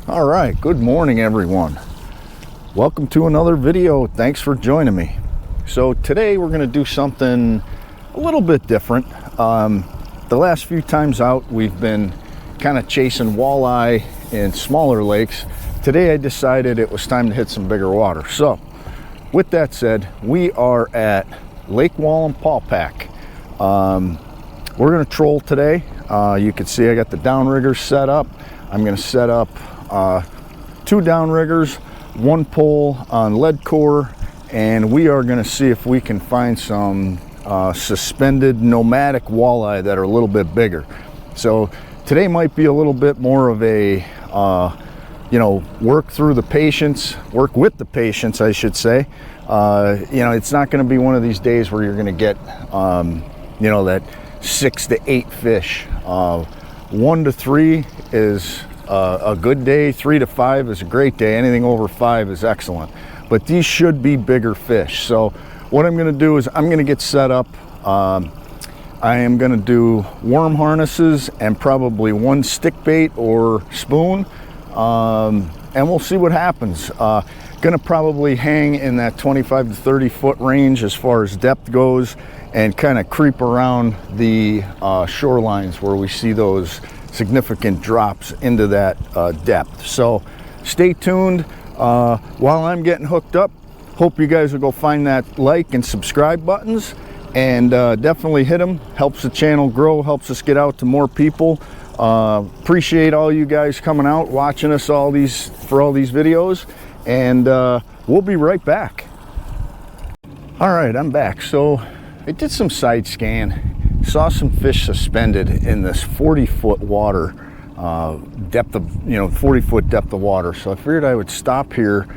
All right, good morning everyone. Welcome to another video. Thanks for joining me. So today we're going to do something a little bit different. The last few times out we've been kind of chasing walleye in smaller lakes. Today I decided it was time to hit some bigger water. So with that said, we are at Lake Wallenpaupack. We're going to troll today. You can see I got the downriggers set up. I'm going to set up 2 downriggers, 1 pole on lead core, and we are going to see if we can find some suspended nomadic walleye that are a little bit bigger. So today might be a little bit more of a work with the patience, I should say. It's not going to be one of these days where you're going to get that 6 to 8 fish. 1 to 3 is a good day. 3 to 5 is a great day. Anything over 5 is excellent. But these should be bigger fish. So what I'm going to do is I'm going to get set up. I am going to do worm harnesses and probably 1 stick bait or spoon. And we'll see what happens. Going to probably hang in that 25 to 30 foot range as far as depth goes, and kind of creep around the shorelines where we see those significant drops into that depth. So stay tuned while I'm getting hooked up. Hope you guys will go find that like and subscribe buttons, and definitely hit them. Helps the channel grow, helps us get out to more people. Appreciate all you guys coming out, watching us for all these videos, and we'll be right back. All right, I'm back. So I did some side scan, saw some fish suspended in this 40-foot water depth of 40-foot depth of water. So I figured I would stop here,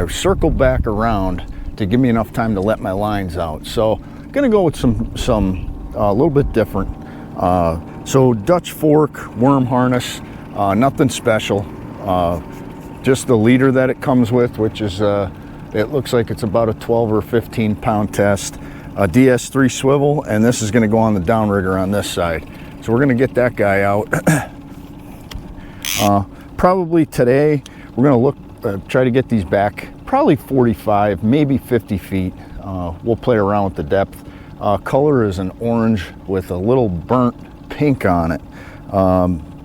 circle back around to give me enough time to let my lines out. So I'm gonna go with some a little bit different. So Dutch fork, worm harness, nothing special. Just the leader that it comes with, which is it looks like it's about a 12 or 15 pound test. A DS3 swivel, and this is going to go on the downrigger on this side. So we're going to get that guy out. Probably today we're going to look, try to get these back probably 45, maybe 50 feet. We'll play around with the depth. Color is an orange with a little burnt pink on it.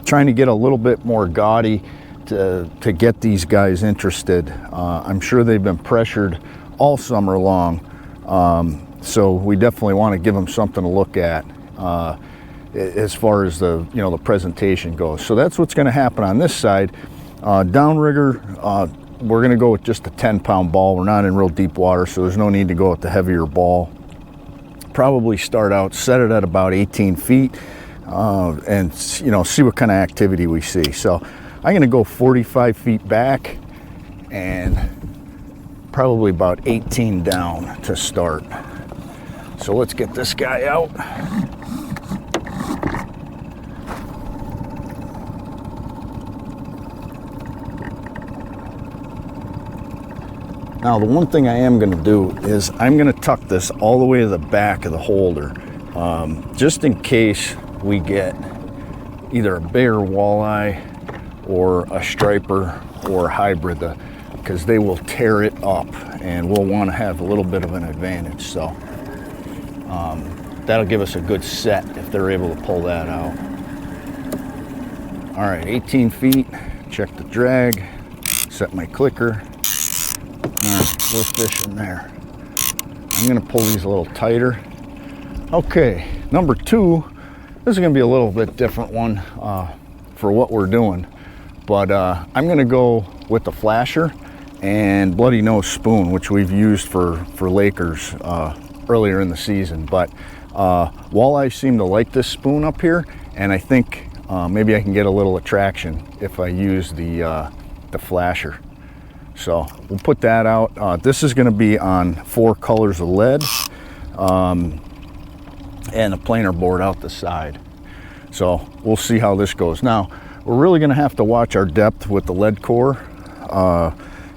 Trying to get a little bit more gaudy to get these guys interested. I'm sure they've been pressured all summer long. So we definitely want to give them something to look at as far as the presentation goes. So that's what's going to happen on this side. Downrigger, we're going to go with just a 10-pound ball. We're not in real deep water, so there's no need to go with the heavier ball. Probably start out, set it at about 18 feet, and see what kind of activity we see. So I'm going to go 45 feet back and probably about 18 down to start. So let's get this guy out. Now the one thing I am going to do is I'm going to tuck this all the way to the back of the holder, just in case we get either a bigger walleye or a striper or a hybrid, because they will tear it up and we'll want to have a little bit of an advantage. So that'll give us a good set if they're able to pull that out. All right, 18 feet, check the drag, set my clicker. All right, we're fishing there. I'm gonna pull these a little tighter. Okay, number 2, this is gonna be a little bit different one for what we're doing, but I'm gonna go with the flasher and bloody nose spoon, which we've used for Lakers earlier in the season. But walleye seem to like this spoon up here, and I think maybe I can get a little attraction if I use the flasher. So we'll put that out. This is going to be on 4 colors of lead, and a planer board out the side. So we'll see how this goes. Now we're really going to have to watch our depth with the lead core.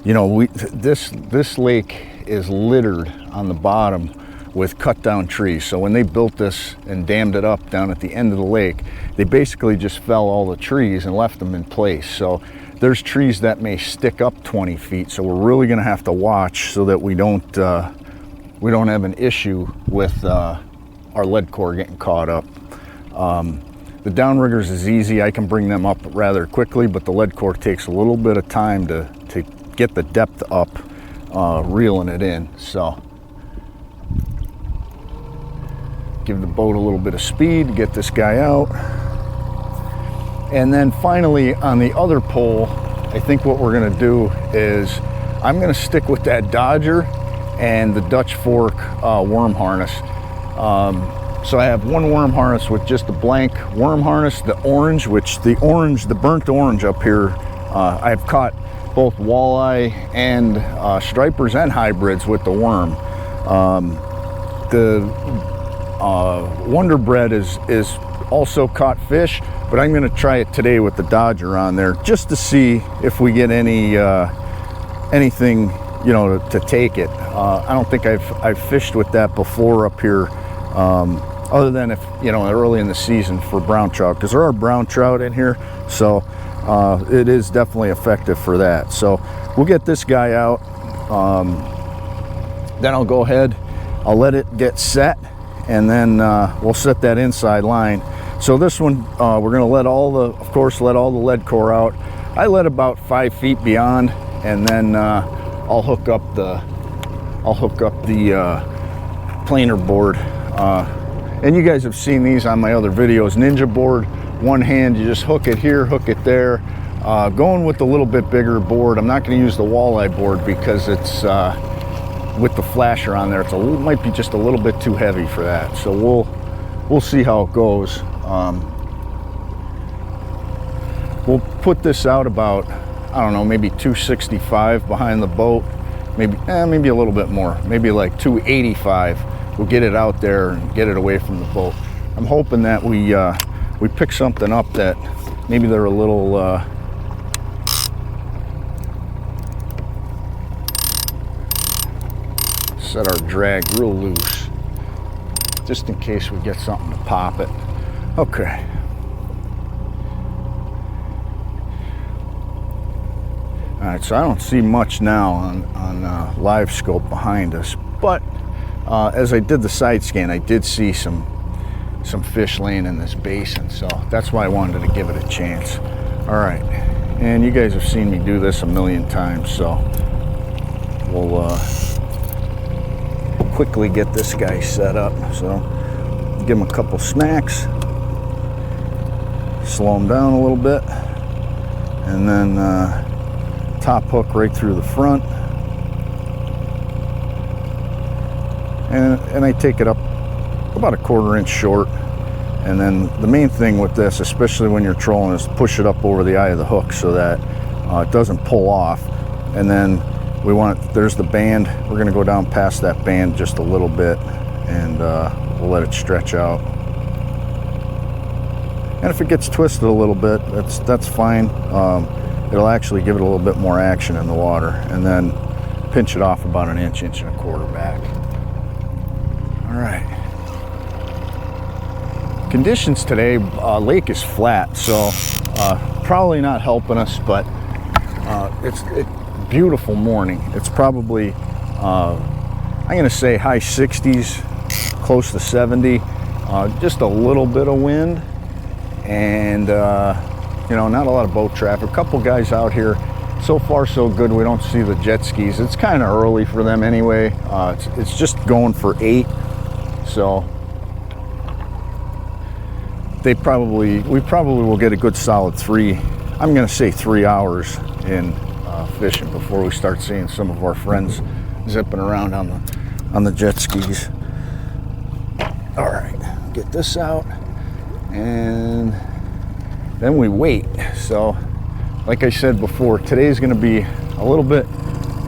This lake is littered on the bottom with cut down trees. So when they built this and dammed it up down at the end of the lake, they basically just fell all the trees and left them in place. So there's trees that may stick up 20 feet. So we're really gonna have to watch so that we don't have an issue with our lead core getting caught up. The downriggers is easy. I can bring them up rather quickly, but the lead core takes a little bit of time to get the depth up, reeling it in. So give the boat a little bit of speed to get this guy out. And then finally on the other pole, I think what we're gonna do is I'm gonna stick with that Dodger and the Dutch Fork worm harness. So I have one worm harness with just a blank worm harness, the orange, the burnt orange up here, I've caught both walleye and stripers and hybrids with the worm. The Wonder Bread is also caught fish, but I'm gonna try it today with the Dodger on there just to see if we get anything, you know, to take it. I don't think I've fished with that before up here, other than if, you know, early in the season for brown trout, because there are brown trout in here. So it is definitely effective for that. So we'll get this guy out. Then I'll go ahead, I'll let it get set, and then we'll set that inside line. So this one, we're gonna let of course, let all the lead core out. I let about 5 feet beyond, and then I'll hook up the planer board. And you guys have seen these on my other videos. Ninja board, one hand, you just hook it here, hook it there. Going with the little bit bigger board, I'm not gonna use the walleye board because it's, with the flasher on there, it might be just a little bit too heavy for that. So we'll see how it goes. We'll put this out about, I don't know, maybe 265 behind the boat, maybe a little bit more, maybe like 285. We'll get it out there and get it away from the boat. I'm hoping that we pick something up that maybe they're a little set our drag real loose, just in case we get something to pop it. Okay. All right, so I don't see much now on live scope behind us, but as I did the side scan, I did see some fish laying in this basin, so that's why I wanted to give it a chance. All right, and you guys have seen me do this a million times, so we'll quickly get this guy set up. So give him a couple smacks, slow him down a little bit, and then top hook right through the front. And I take it up about a 1/4 inch short. And then the main thing with this, especially when you're trolling, is to push it up over the eye of the hook so that it doesn't pull off. And then there's the band. We're gonna go down past that band just a little bit, and we'll let it stretch out. And if it gets twisted a little bit, that's fine. It'll actually give it a little bit more action in the water, and then pinch it off about an inch, inch and a quarter back. All right. Conditions today, lake is flat, so probably not helping us, but it's a beautiful morning. It's probably, I'm gonna say high 60s, close to 70, just a little bit of wind, and you know, not a lot of boat traffic. A couple guys out here. So far so good. We don't see the jet skis. It's kind of early for them anyway. It's just going for 8, so we probably will get a good solid 3, I'm gonna say 3 hours in fishing before we start seeing some of our friends zipping around on the jet skis. All right, get this out, and then we wait. So like I said before, today's gonna be a little bit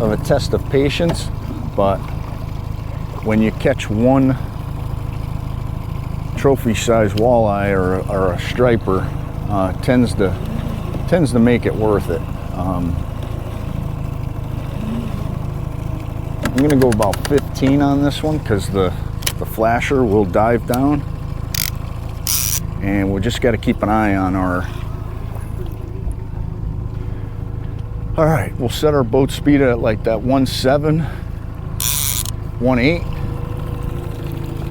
of a test of patience, but when you catch one trophy size walleye or a striper, tends to make it worth it. I'm gonna go about 15 on this one because the the flasher will dive down, and we just got to keep an eye on our. All right, we'll set our boat speed at like that 1.7, 1.8,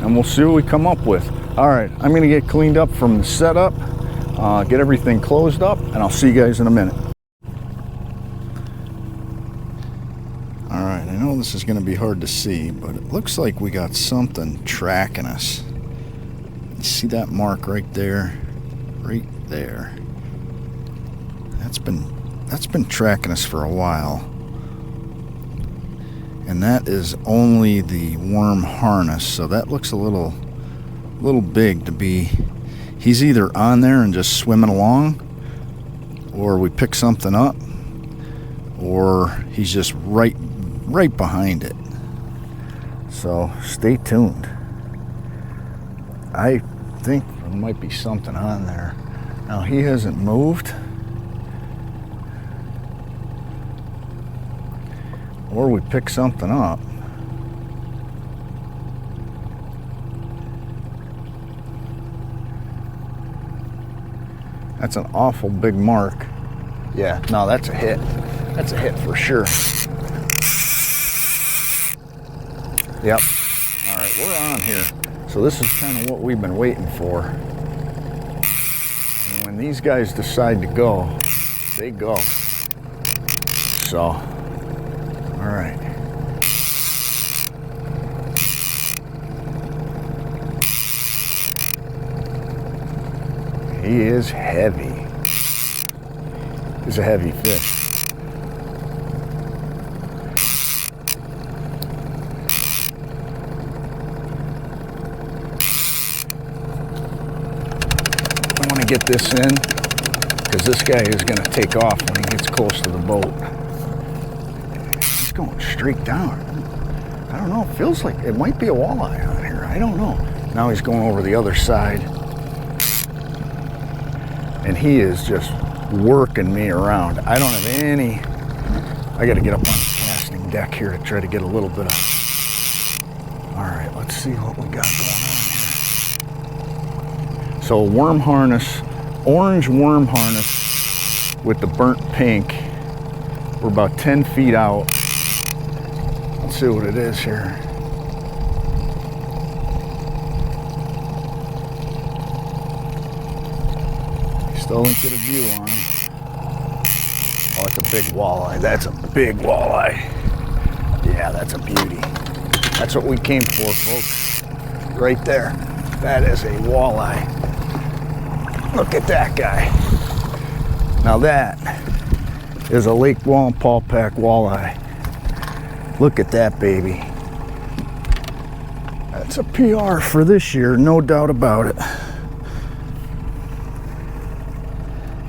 and we'll see what we come up with. All right, I'm gonna get cleaned up from the setup, get everything closed up, and I'll see you guys in a minute. All right, I know this is gonna be hard to see, but it looks like we got something tracking us. You see that mark right there? Right there. That's been tracking us for a while, and that is only the worm harness, so that looks a little big to be. He's either on there and just swimming along, or we pick something up, or he's just right behind it. So stay tuned. I think there might be something on there. Now he hasn't moved, or we pick something up. That's an awful big mark. Yeah, no, that's a hit. That's a hit for sure. Yep. All right, we're on here. So this is kind of what we've been waiting for. And when these guys decide to go, they go. So, all right. He is heavy. He's a heavy fish. I want to get this in because this guy is going to take off when he gets close to the boat. He's going straight down. I don't know. It feels like it might be a walleye on here. I don't know. Now he's going over the other side. And he is just working me around. I don't have any. I got to get up on the casting deck here to try to get a little bit of. All right, let's see what we got going on here. So worm harness, orange worm harness with the burnt pink. We're about 10 feet out. Let's see what it is here. Still didn't get a view on him. Oh, it's a big walleye. That's a big walleye. Yeah, that's a beauty. That's what we came for, folks. Right there. That is a walleye. Look at that guy. Now that is a Lake Wallenpaupack walleye. Look at that baby. That's a PR for this year, no doubt about it.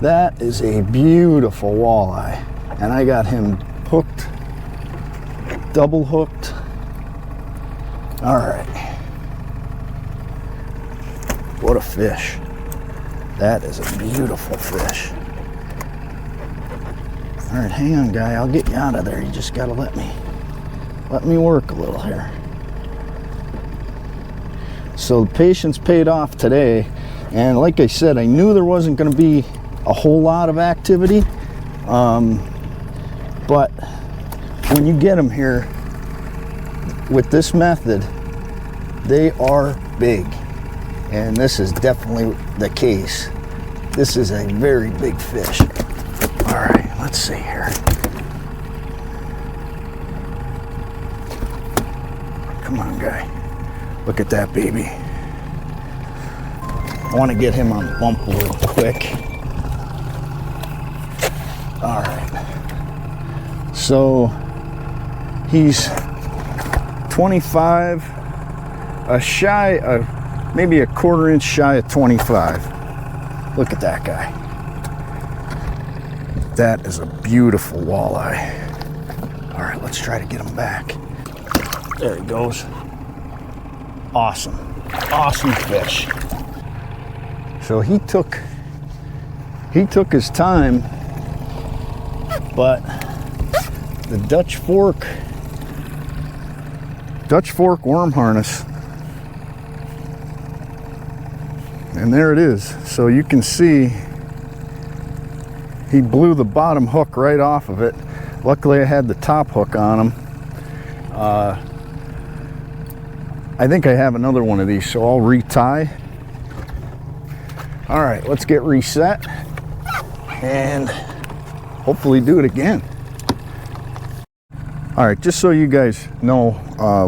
That is a beautiful walleye, and I got him hooked, double hooked. All right, what a fish. That is a beautiful fish. All right, hang on, guy, I'll get you out of there. You just gotta let me work a little here. So the patience paid off today, and like I said, I knew there wasn't gonna be a whole lot of activity, but when you get them here with this method, they are big, and this is definitely the case. This is a very big fish. All right, let's see here. Come on, guy. Look at that baby. I want to get him on the bump a little quick. All right, so he's 25, maybe a quarter inch shy of 25. Look at that guy. That is a beautiful walleye. All right, let's try to get him back. There he goes. Awesome, awesome fish. So he took his time. But the Dutch fork worm harness and there it is. So you can see he blew the bottom hook right off of it. Luckily I had the top hook on him. I think I have another one of these, so I'll retie. All right, let's get reset and hopefully do it again. All right, just so you guys know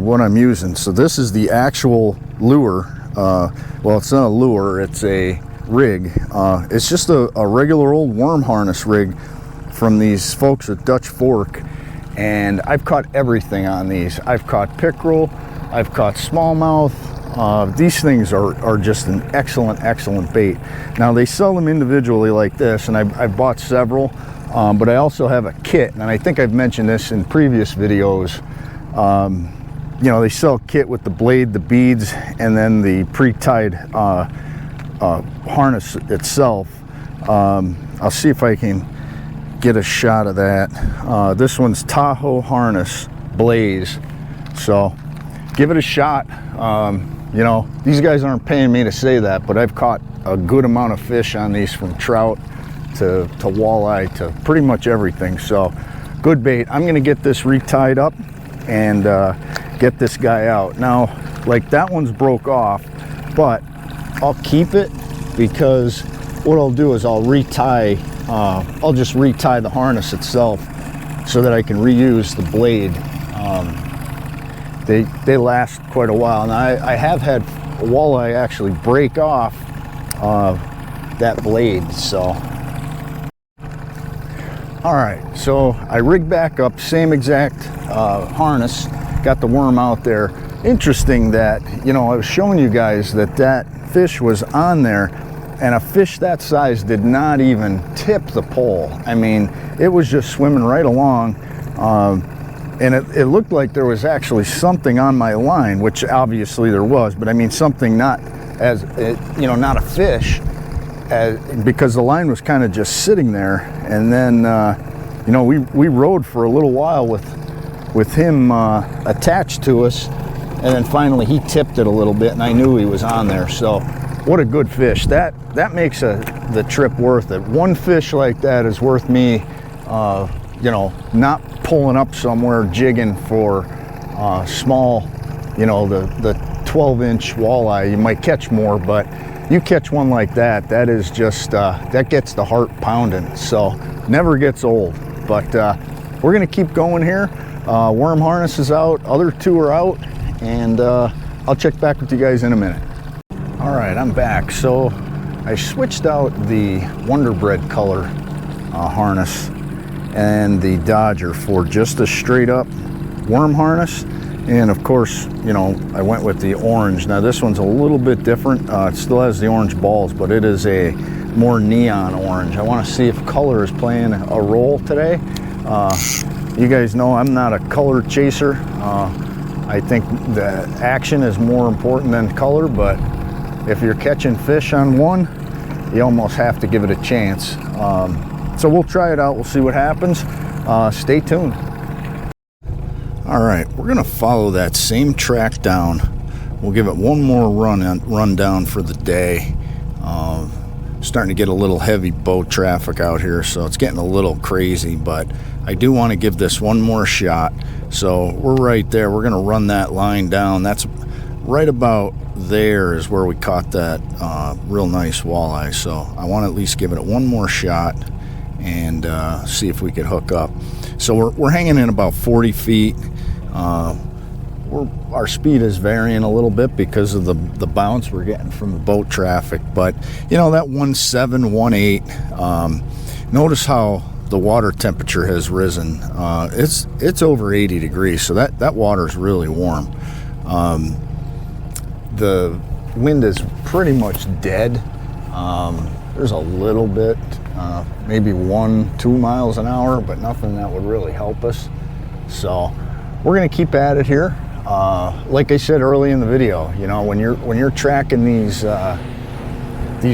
what I'm using. So this is the actual lure. Well, it's not a lure, it's a rig. It's just a regular old worm harness rig from these folks at Dutch Fork. And I've caught everything on these. I've caught pickerel, I've caught smallmouth. These things are just an excellent bait. Now they sell them individually like this, and I've bought several, but I also have a kit, and I think I've mentioned this in previous videos. You know, they sell a kit with the blade, the beads, and then the pre-tied harness itself. I'll see if I can get a shot of that. This one's Tahoe harness Blaze, so give it a shot. You know, these guys aren't paying me to say that, but I've caught a good amount of fish on these, from trout to walleye to pretty much everything. So good bait. I'm gonna get this retied up and get this guy out. Now, like, that one's broke off, but I'll keep it, because what I'll do is I'll just retie the harness itself so that I can reuse the blade. They last quite a while. Now I have had walleye actually break off that blade. So all right, so I rigged back up, same exact harness, got the worm out there. Interesting that, you know, I was showing you guys that fish was on there, and a fish that size did not even tip the pole. I mean, it was just swimming right along, and it looked like there was actually something on my line, which obviously there was, but I mean something not as, you know, not a fish, because the line was kind of just sitting there. And then, you know, we rode for a little while with him attached to us, and then finally he tipped it a little bit, and I knew he was on there. So what a good fish. That makes the trip worth it. One fish like that is worth me, you know, not pulling up somewhere jigging for small, you know, the 12-inch walleye. You might catch more, but you catch one like that, that is just, that gets the heart pounding. So never gets old. But we're gonna keep going here. Worm harness is out, other two are out, and I'll check back with you guys in a minute. All right, I'm back. So I switched out the Wonder Bread color harness and the Dodger for just a straight up worm harness. And of course, you know, I went with the orange. Now this one's a little bit different. It still has the orange balls, but it is a more neon orange. I want to see if color is playing a role today. You guys know I'm not a color chaser. I think the action is more important than color, but if you're catching fish on one, you almost have to give it a chance. So we'll try it out. We'll see what happens. Stay tuned. All right, we're gonna follow that same track down. We'll give it one more run down for the day. Starting to get a little heavy boat traffic out here, so it's getting a little crazy, but I do want to give this one more shot. So we're right there. We're gonna run that line down. That's right about there is where we caught that real nice walleye. So I want to at least give it one more shot and see if we could hook up. So we're hanging in about 40 feet. Our speed is varying a little bit because of the bounce we're getting from the boat traffic, but you know, that 1.7, 1.8, notice how the water temperature has risen. It's over 80 degrees, so that water is really warm. The wind is pretty much dead. There's a little bit, maybe 1-2 miles an hour, but nothing that would really help us. So we're gonna keep at it here. Like I said early in the video, you know, when you're tracking these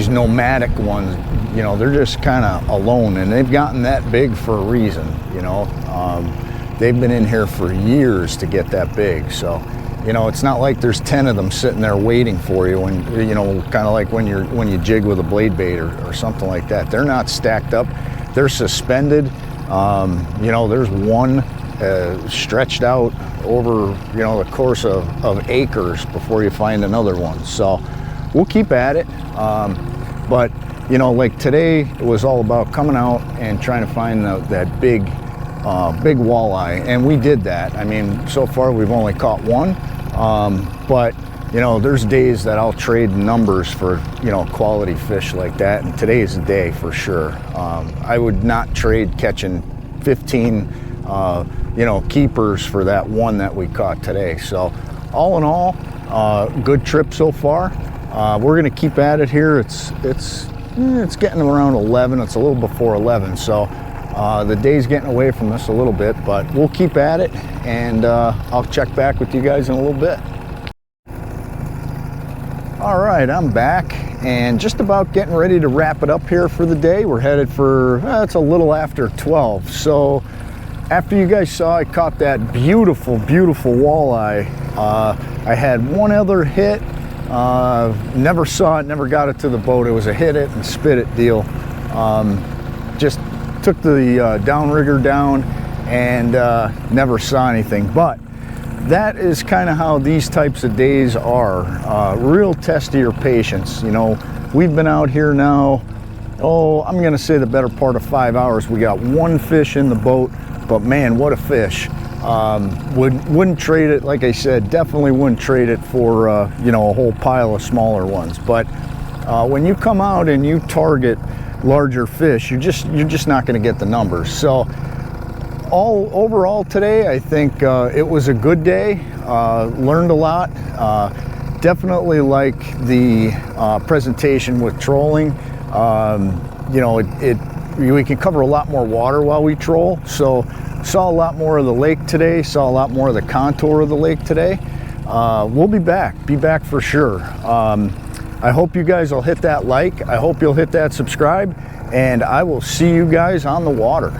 nomadic ones, you know, they're just kind of alone, and they've gotten that big for a reason. You know, they've been in here for years to get that big. So You know, it's not like there's 10 of them sitting there waiting for you when, you know, kind of like when you jig with a blade bait or something like that. They're not stacked up. They're suspended. You know, there's one stretched out over, you know, the course of acres before you find another one. So we'll keep at it. But, you know, like today, it was all about coming out and trying to find that big walleye, and we did that. I mean, so far we've only caught one, but you know, there's days that I'll trade numbers for, you know, quality fish like that, and today's the day for sure. I would not trade catching 15 you know, keepers for that one that we caught today. So all in all, good trip so far. We're gonna keep at it here. It's getting around 11. It's a little before 11, so the day's getting away from us a little bit, but we'll keep at it, and I'll check back with you guys in a little bit. All right, I'm back and just about getting ready to wrap it up here for the day. We're headed for, it's a little after 12. So after you guys saw I caught that beautiful, beautiful walleye, I had one other hit. Never saw it, never got it to the boat. It was a hit it and spit it deal. Just took the downrigger down and never saw anything. But that is kind of how these types of days are. Real test of your patience. You know, we've been out here now, I'm gonna say the better part of 5 hours. We got one fish in the boat, but man, what a fish. Wouldn't trade it, like I said, definitely wouldn't trade it for you know, a whole pile of smaller ones. But when you come out and you target larger fish, you're just not going to get the numbers. So overall today, I think it was a good day. Learned a lot. Definitely like the presentation with trolling. You know, we can cover a lot more water while we troll. So saw a lot more of the lake today, saw a lot more of the contour of the lake today. We'll be back for sure. I hope you guys will hit that like. I hope you'll hit that subscribe, and I will see you guys on the water.